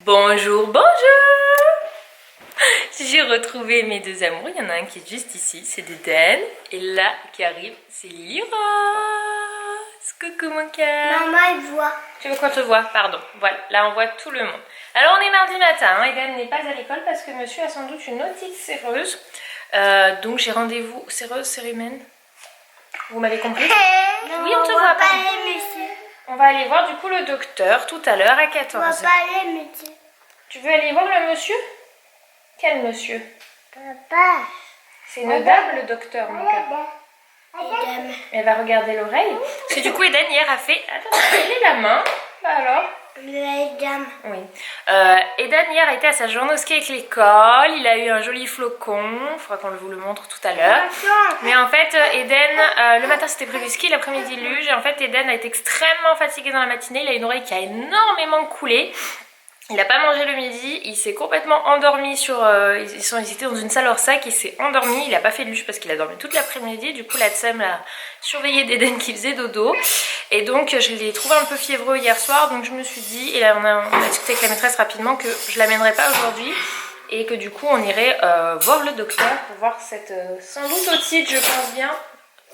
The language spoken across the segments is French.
Bonjour, bonjour. J'ai retrouvé mes deux amours. Il y en a un qui est juste ici, c'est Eden. Et là, qui arrive, c'est Lira. Coucou mon cœur. Maman, elle voit. Tu veux qu'on te voit? Pardon. Voilà, là on voit tout le monde. Alors on est mardi matin. Hein. Eden n'est pas à l'école parce que monsieur a sans doute une otite séreuse. Donc j'ai rendez-vous. Séreuse, cérumen. Vous m'avez compris? Oui, on te voit pas. On va aller voir du coup le docteur tout à l'heure à 14h. On va pas aller, monsieur. Tu veux aller voir le monsieur? Quel monsieur? Papa. C'est une dame le docteur, mon cœur. Elle va regarder l'oreille. Parce que du coup Eden hier a fait... Attends, quelle est la main? Bah alors? Oui. Eden hier a été à sa journée au ski avec l'école. Il a eu un joli flocon. Il faudra qu'on vous le montre tout à l'heure. Mais en fait, Eden, le matin c'était prévu ski, l'après-midi luge. Et en fait, Eden a été extrêmement fatigué dans la matinée. Il a une oreille qui a énormément coulé. Il n'a pas mangé le midi, il s'est complètement endormi sur... ils étaient dans une salle hors sac, il s'est endormi, il n'a pas fait de luge parce qu'il a dormi toute l'après-midi. Du coup la Tsem l'a surveillé d'Eden qui faisait dodo. Et donc je l'ai trouvé un peu fiévreux hier soir, donc je me suis dit, et là on a discuté avec la maîtresse rapidement, que je ne l'amènerai pas aujourd'hui. Et que du coup on irait voir le docteur pour voir cette sans doute otite, je pense bien.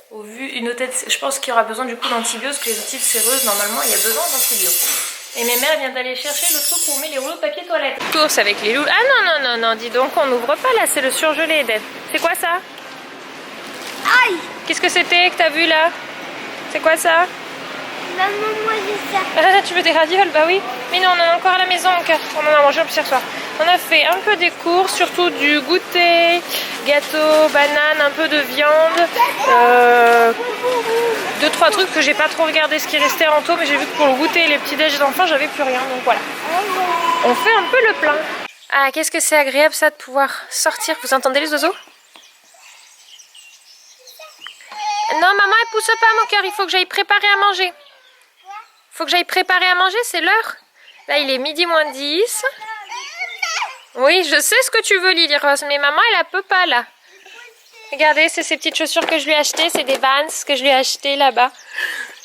Au vu une otite, je pense qu'il y aura besoin du coup d'antibiotiques, parce que les otites séreuses normalement il y a besoin d'antibiotiques. Et ma mère vient d'aller chercher le truc où on met les rouleaux de papier toilette. Course avec les loups. Ah non, dis donc, on n'ouvre pas là, c'est le surgelé, Eden. C'est quoi ça? Aïe! Qu'est-ce que c'était que t'as vu là? C'est quoi ça? Maman, moi j'ai ça. Ah, tu veux des ravioles? Bah oui. Mais non, on en a encore à la maison, mon cœur. On en a mangé un peu hier soir. On a fait un peu des courses, surtout du goûter, gâteau, banane, un peu de viande. 2-3 trucs que j'ai pas trop regardé ce qui restait en taux, mais j'ai vu que pour le goûter et les petits déj des enfants, j'avais plus rien. Donc voilà. On fait un peu le plein. Ah, qu'est-ce que c'est agréable ça de pouvoir sortir. Vous entendez les oiseaux? Non, maman, elle pousse pas, mon cœur. Il faut que j'aille préparer à manger. Faut que j'aille préparer à manger, c'est l'heure. Là, il est midi moins 10. Oui, je sais ce que tu veux, Lily Rose, mais maman, elle peut pas, là. Regardez, c'est ces petites chaussures que je lui ai achetées. C'est des Vans que je lui ai achetées là-bas.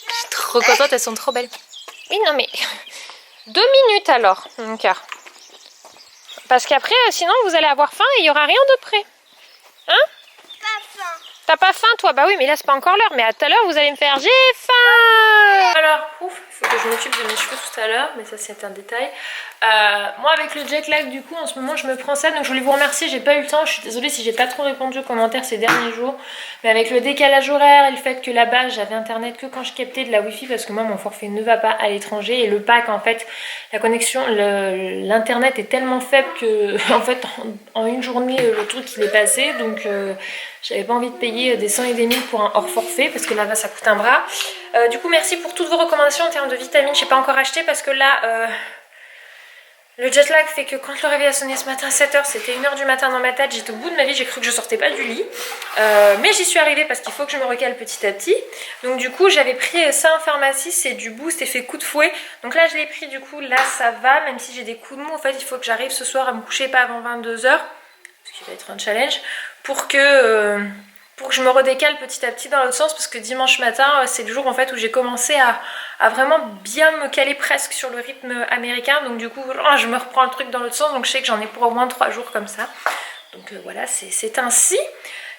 Je suis trop contente, elles sont trop belles. Oui, non, mais... 2 minutes, alors, mon cœur. Parce qu'après, sinon, vous allez avoir faim et il n'y aura rien de prêt. Hein? Pas faim. T'as pas faim, toi? Bah oui, mais là, c'est pas encore l'heure. Mais à tout à l'heure, vous allez me faire... J'ai faim! Alors, ouf, il faut que je m'occupe de mes cheveux tout à l'heure. Mais ça, c'est un détail. Moi, avec le jet lag, du coup, en ce moment, je me prends ça. Donc, je voulais vous remercier. J'ai pas eu le temps. Je suis désolée si j'ai pas trop répondu aux commentaires ces derniers jours. Mais avec le décalage horaire et le fait que là-bas, j'avais internet que quand je captais de la wifi. Parce que moi, mon forfait ne va pas à l'étranger. Et le pack, en fait, la connexion, l'internet est tellement faible que, en fait, en une journée, le truc, il est passé. Donc... j'avais pas envie de payer des 100 et des 1000 pour un hors forfait parce que là-bas ça coûte un bras. Du coup merci pour toutes vos recommandations en termes de vitamines. Je n'ai pas encore acheté parce que là le jet lag fait que quand le réveil a sonné ce matin à 7h, c'était 1h du matin dans ma tête. J'étais au bout de ma vie, j'ai cru que je sortais pas du lit. Mais j'y suis arrivée parce qu'il faut que je me recale petit à petit. Donc du coup j'avais pris ça en pharmacie, c'est du boost effet coup de fouet. Donc là je l'ai pris, du coup là ça va, même si j'ai des coups de mou. En fait il faut que j'arrive ce soir à me coucher pas avant 22h. Ce qui va être un challenge, pour que je me redécale petit à petit dans l'autre sens, parce que dimanche matin, c'est le jour en fait où j'ai commencé à vraiment bien me caler presque sur le rythme américain, donc du coup je me reprends le truc dans l'autre sens, donc je sais que j'en ai pour au moins 3 jours comme ça. Donc voilà, c'est ainsi.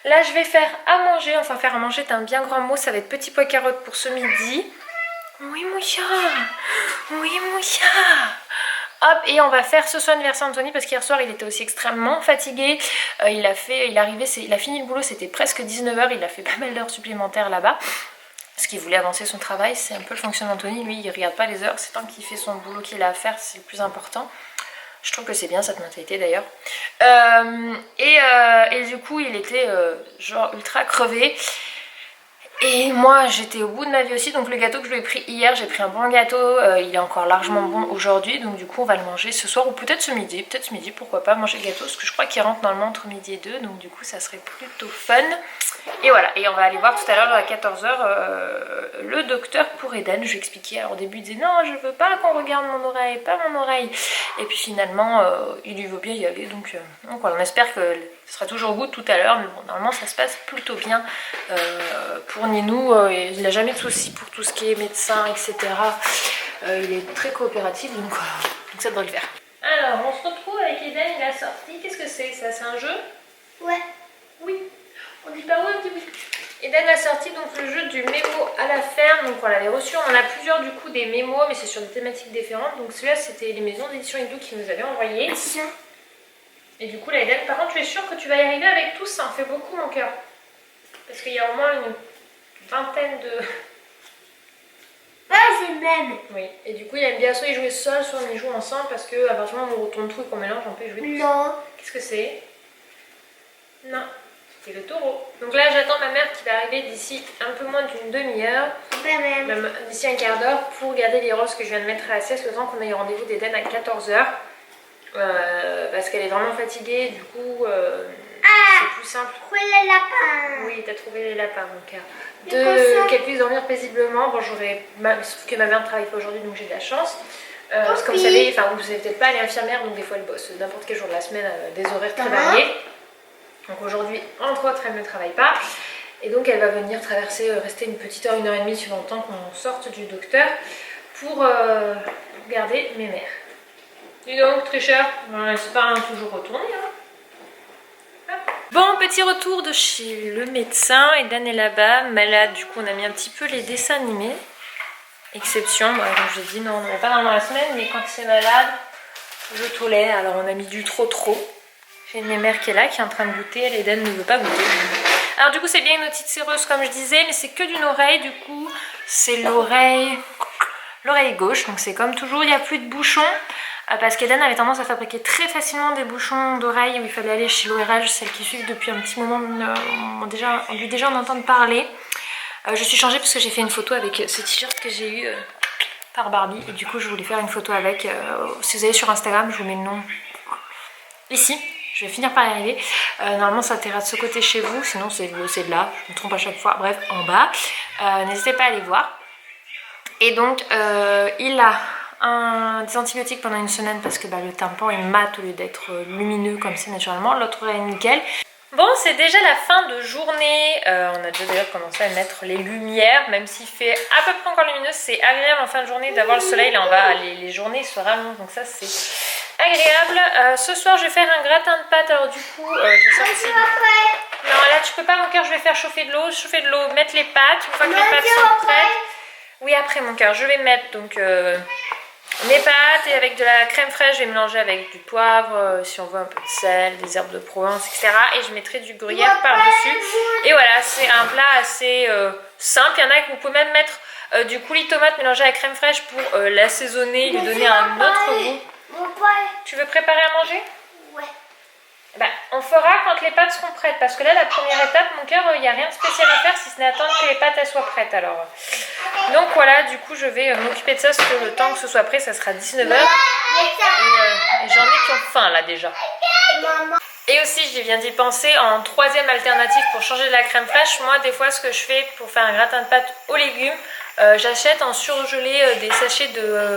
Là je vais faire à manger, enfin faire à manger c'est un bien grand mot, ça va être petit pois carottes pour ce midi. Oui Mouya, oui Mouya. Hop, et on va faire ce soin anniversaire Anthony parce qu'hier soir il était aussi extrêmement fatigué. Il a fini le boulot, c'était presque 19h, il a fait pas mal d'heures supplémentaires là-bas. Parce qu'il voulait avancer son travail, c'est un peu le fonctionnement d'Anthony, lui il regarde pas les heures, c'est tant qu'il fait son boulot qu'il a à faire, c'est le plus important. Je trouve que c'est bien cette mentalité d'ailleurs. Et du coup il était genre ultra crevé. Et moi j'étais au bout de ma vie aussi, donc le gâteau que je lui ai pris hier, j'ai pris un bon gâteau, il est encore largement bon aujourd'hui, donc du coup on va le manger ce soir ou peut-être ce midi, pourquoi pas manger le gâteau, parce que je crois qu'il rentre normalement entre midi et 2, donc du coup ça serait plutôt fun. Et voilà, et on va aller voir tout à l'heure à 14h le docteur pour Eden. Je lui ai expliqué, alors au début il disait non je veux pas qu'on regarde mon oreille, pas mon oreille, et puis finalement il lui veut bien y aller, donc voilà, on espère que ce sera toujours good tout à l'heure, mais bon normalement ça se passe plutôt bien pour Ninou, il n'a jamais de soucis pour tout ce qui est médecin, etc. Il est très coopératif, donc ça devrait le faire. Alors, on se retrouve avec Eden, il a sorti. Qu'est-ce que c'est ça? C'est un jeu? Ouais. Oui. On dit pas ouais, un petit peu. Eden a sorti donc le jeu du mémo à la ferme. Donc on l'avait reçu. On en a plusieurs du coup des mémos, mais c'est sur des thématiques différentes. Donc celui-là, c'était les maisons d'édition Igloo qui nous avaient envoyé. Et du coup, là, Eden, par contre, tu es sûre que tu vas y arriver avec tout ça? On fait beaucoup, mon cœur. Parce qu'il y a au moins une vingtaine de... Ouais, c'est le même. Oui, et du coup, il aime bien soit y jouer seul, soit on y joue ensemble, parce que à partir du moment où on retourne tout et qu'on mélange, on peut y jouer tous. Non. Qu'est-ce que c'est? Non, c'était le taureau. Donc là, j'attends ma mère qui va arriver d'ici un peu moins d'une demi-heure, Pas même. même d'ici un quart d'heure, pour garder les roses que je viens de mettre à la sieste, le temps qu'on ait rendez-vous d'Eden à 14h. Parce qu'elle est vraiment fatiguée, du coup, c'est plus simple. Trouver les lapins. Oui, t'as trouvé les lapins, mon cœur. Comme ça. Qu'elle puisse dormir paisiblement. Bon, sauf que ma mère ne travaille pas aujourd'hui, donc j'ai de la chance. Parce que comme vous savez, enfin, vous savez peut-être pas, elle est infirmière, donc des fois elle bosse n'importe quel jour de la semaine, des horaires très variés. Donc aujourd'hui, entre autres, elle ne travaille pas. Et donc elle va venir rester une petite heure, 1h30 suivant le temps qu'on sorte du docteur pour garder mes mères. Dis donc, tricheur, c'est pas toujours retourné, hein. Bon, petit retour de chez le médecin. Eden est là-bas, malade. Du coup, on a mis un petit peu les dessins animés. Exception, moi, comme je dis, non, on n'en met pas dans la semaine, mais quand c'est malade, je tolère. Alors, on a mis du trop. J'ai une de mes mères qui est là, qui est en train de goûter. Elle, Eden ne veut pas goûter. Alors, du coup, c'est bien une otite séreuse, comme je disais, mais c'est que d'une oreille. Du coup, c'est l'oreille gauche. Donc, c'est comme toujours, il n'y a plus de bouchons. Parce qu'Eden avait tendance à fabriquer très facilement des bouchons d'oreilles où il fallait aller chez l'ORL, celles qui suivent depuis un petit moment, on lui déjà en entendre parler. Je suis changée parce que j'ai fait une photo avec ce t-shirt que j'ai eu par Barbie et du coup je voulais faire une photo avec. Si vous allez sur Instagram, je vous mets le nom ici. Je vais finir par y arriver. Normalement ça atterra de ce côté chez vous, sinon c'est de là, je me trompe à chaque fois. Bref, en bas. N'hésitez pas à aller voir. Et donc il a des antibiotiques pendant une semaine parce que le tympan est mat au lieu d'être lumineux comme c'est naturellement. L'autre est nickel. Bon, c'est déjà la fin de journée. On a déjà commencé à mettre les lumières, même s'il fait à peu près encore lumineux. C'est agréable en fin de journée d'avoir le soleil. Là, les journées se rallongent, donc ça c'est agréable. Ce soir, je vais faire un gratin de pâtes. Alors du coup, j'ai sorti... Non, là tu peux pas, mon cœur. Je vais faire chauffer de l'eau, mettre les pâtes. Une fois que les pâtes sont prêtes. Oui, après, mon cœur, je vais mettre donc mes pâtes et avec de la crème fraîche, je vais mélanger avec du poivre, si on veut un peu de sel, des herbes de Provence, etc. Et je mettrai du gruyère par-dessus. Et voilà, c'est un plat assez simple. Il y en a que vous pouvez même mettre du coulis de tomate mélangé à la crème fraîche pour l'assaisonner, lui donner un autre goût. Tu veux préparer à manger? Ouais. On fera quand les pâtes seront prêtes. Parce que là, la première étape, mon cœur, il n'y a rien de spécial à faire si ce n'est attendre que les pâtes elles soient prêtes. Alors, donc voilà, du coup, je vais m'occuper de ça. Parce que le temps que ce soit prêt, ça sera 19h. Et j'en ai qui ont faim là déjà. Et aussi, je viens d'y penser, en troisième alternative pour changer de la crème fraîche, moi des fois ce que je fais pour faire un gratin de pâtes aux légumes, j'achète en surgelé des sachets de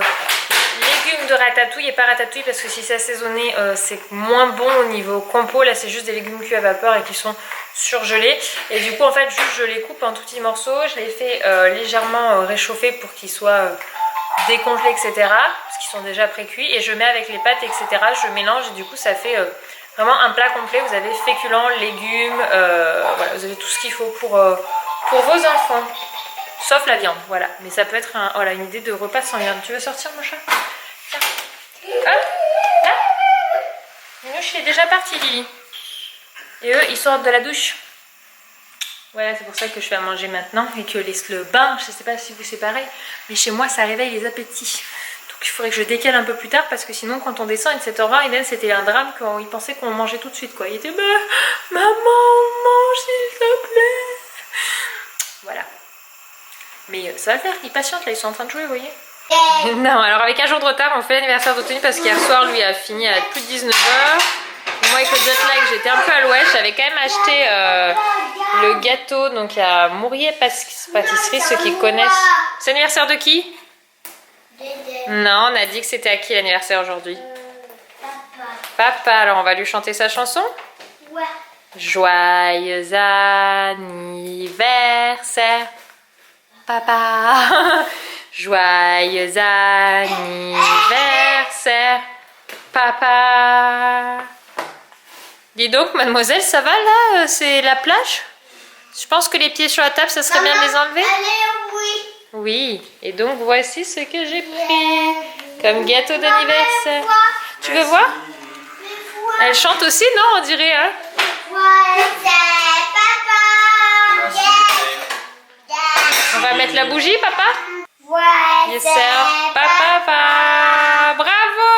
légumes de ratatouille et pas ratatouille parce que si c'est assaisonné c'est moins bon au niveau compo. Là c'est juste des légumes cuits à vapeur et qui sont surgelés. Et du coup en fait juste je les coupe en tout petits morceaux, je les fais légèrement réchauffer pour qu'ils soient décongelés etc. Parce qu'ils sont déjà pré-cuits et je mets avec les pâtes etc. Je mélange et du coup ça fait... vraiment un plat complet, vous avez féculents, légumes, voilà, vous avez tout ce qu'il faut pour vos enfants. Sauf la viande, voilà. Mais ça peut être voilà, une idée de repas sans viande. Tu veux sortir mon chat? Tiens. Hop, là. Minouche est déjà parti, Lily. Et eux, ils sortent de la douche. Voilà, c'est pour ça que je fais à manger maintenant. Et que le bain, je ne sais pas si vous c'est pareil, mais chez moi, ça réveille les appétits. Il faudrait que je décale un peu plus tard parce que sinon quand on descend à 7h20, Eden c'était un drame quand il pensait qu'on mangeait tout de suite quoi. Il était maman mange s'il te plaît. Voilà. Mais ça va le faire, il patiente là, ils sont en train de jouer vous voyez. Non alors avec un jour de retard on fait l'anniversaire d'Anthony parce qu'hier soir lui a fini à plus de 19h. Moi avec le jet lag j'étais un peu à l'ouest, j'avais quand même acheté le gâteau donc à Mourier Pâtisserie, ceux qui connaissent. C'est l'anniversaire de qui? Non, on a dit que c'était à qui l'anniversaire aujourd'hui? Papa, alors on va lui chanter sa chanson? Ouais. Joyeux anniversaire, papa. Joyeux anniversaire, Papa. Dis donc, mademoiselle, ça va là? C'est la plage? Je pense que les pieds sur la table, ça serait bien de les enlever. Allez, oui. Oui, et donc voici ce que j'ai pris comme gâteau d'anniversaire. Tu veux voir? Elle chante aussi, non, on dirait, hein? On va mettre la bougie, papa? Yes, sir. Papa va. Bravo!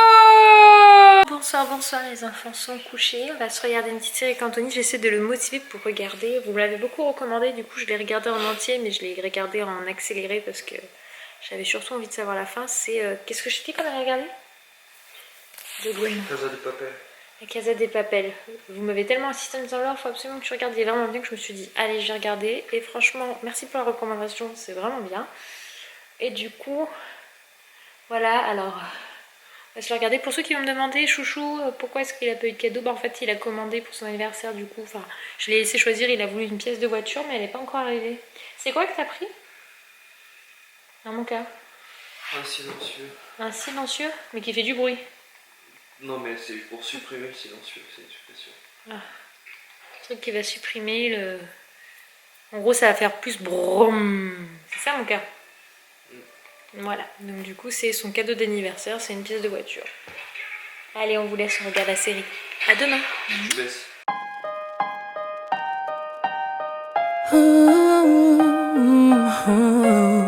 Bonsoir, bonsoir, les enfants sont couchés. On va se regarder une petite série avec Anthony. J'essaie de le motiver pour regarder. Vous me l'avez beaucoup recommandé, du coup je l'ai regardé en entier, mais je l'ai regardé en accéléré parce que j'avais surtout envie de savoir la fin. C'est qu'est-ce que je t'ai dit qu'on a regardé? De Gwen. Casa de Papel. La Casa des Papel. Vous m'avez tellement insisté en me disant là, il faut absolument que tu regardes. Il est vraiment bien que je me suis dit allez, je vais regarder. Et franchement, merci pour la recommandation, c'est vraiment bien. Et du coup, voilà, alors on va se le regarder. Pour ceux qui vont me demander, chouchou, pourquoi est-ce qu'il a pas eu de cadeau? Bah en fait, il a commandé pour son anniversaire, du coup, enfin, je l'ai laissé choisir, il a voulu une pièce de voiture, mais elle n'est pas encore arrivée. C'est quoi que t'as pris? Dans mon cas. Un silencieux. Un silencieux, mais qui fait du bruit. Non mais c'est pour supprimer le silencieux, c'est une suppression. Ah. Un truc qui va supprimer le... En gros, ça va faire plus brum. C'est ça mon cas. Voilà, donc du coup c'est son cadeau d'anniversaire, c'est une pièce de voiture. Allez, on vous laisse, on regarde la série. À demain. Je baisse. Ooh, ooh, ooh.